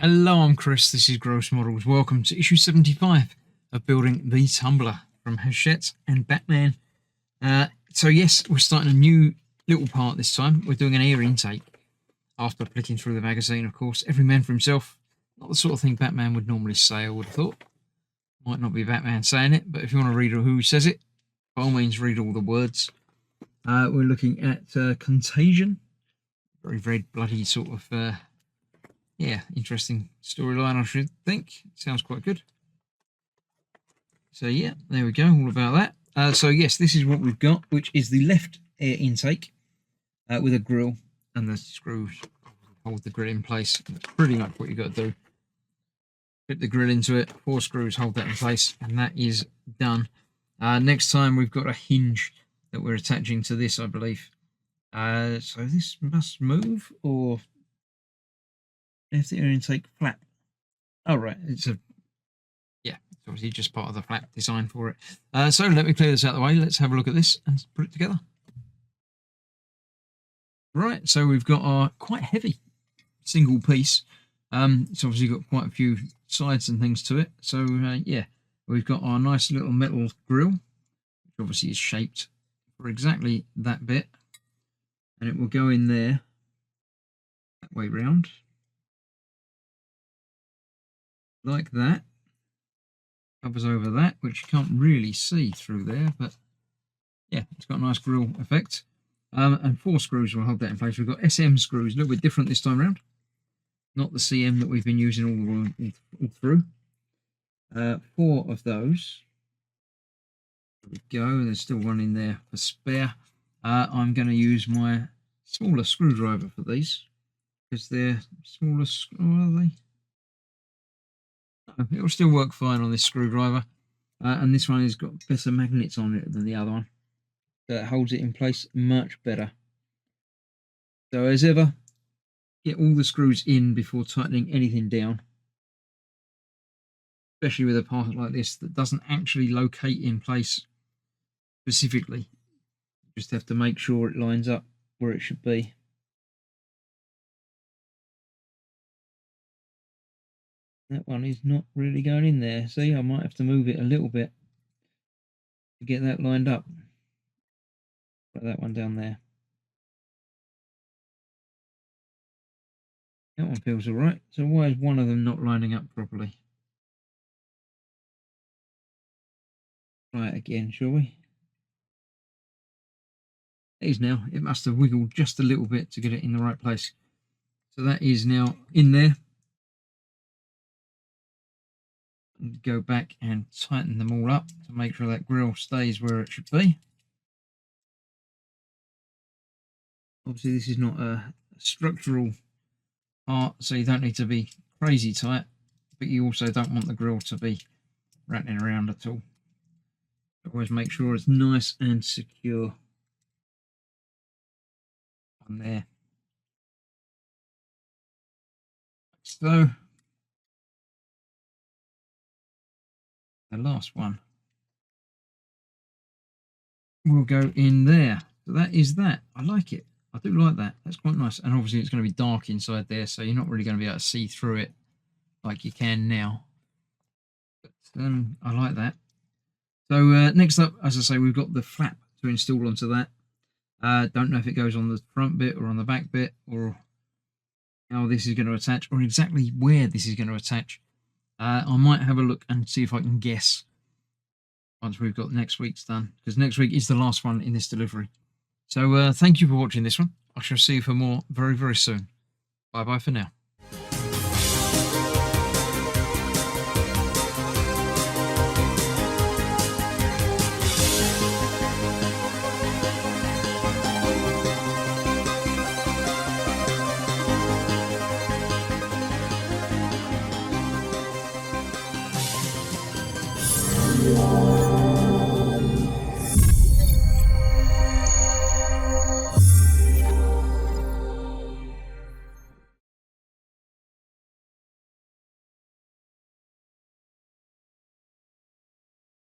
Hello, I'm Chris. This is Gross Models. Welcome to issue 75 of Building the Tumbler from Hachette and Batman. So yes, we're starting a new little part this time. We're doing an air intake after flicking through the magazine, of course. Every man for himself. Not the sort of thing Batman would normally say, I would have thought. Might not be Batman saying it, but if you want to read who says it, by all means read all the words. We're looking at Contagion. Very bloody sort of... yeah, interesting storyline, I should think. Sounds quite good. So yeah, there we go, all about that. So yes, this is what we've got, which is the left air intake with a grill, and the screws hold the grill in place. That's pretty much what you've got to do. Fit the grill into it, 4 screws hold that in place, and that is done. Next time we've got a hinge that we're attaching to this, I believe. So this must move, or... left air intake flap. Oh, right. It's obviously just part of the flap design for it. So let me clear this out of the way. Let's have a look at this and put it together. Right, so we've got our quite heavy single piece. It's obviously got quite a few sides and things to it. So yeah, we've got our nice little metal grill, which obviously is shaped for exactly that bit. And it will go in there that way round. Like that. Covers over that, which you can't really see through there, but yeah, it's got a nice grill effect. And 4 screws will hold that in place. We've got SM screws, a little bit different this time around, not the CM that we've been using all through. 4 of those. There we go. There's still one in there for spare. I'm going to use my smaller screwdriver for these because they're smaller. Are they? It'll still work fine on this screwdriver, and this one has got better magnets on it than the other one, so it holds it in place much better. So as ever, get all the screws in before tightening anything down, especially with a part like this that doesn't actually locate in place specifically. You just have to make sure it lines up where it should be. That one is not really going in there. See, I might have to move it a little bit to get that lined up. Put that one down there. That one feels all right. So why is one of them not lining up properly? Try it again, shall we? It is now. It must have wiggled just a little bit to get it in the right place. So that is now in there. Go back and tighten them all up to make sure that grill stays where it should be. Obviously this is not a structural part, so you don't need to be crazy tight, but you also don't want the grill to be rattling around at all. Always make sure it's nice and secure on there. So the last one will go in there. So that is that. I like it. I do like that. That's quite nice. And obviously it's going to be dark inside there, so you're not really going to be able to see through it like you can now. But I like that. So next up, as I say, we've got the flap to install onto that. Don't know if it goes on the front bit or on the back bit, or how this is going to attach, or exactly where this is going to attach. I might have a look and see if I can guess once we've got next week's done, because next week is the last one in this delivery. So thank you for watching this one. I shall see you for more very soon. Bye for now.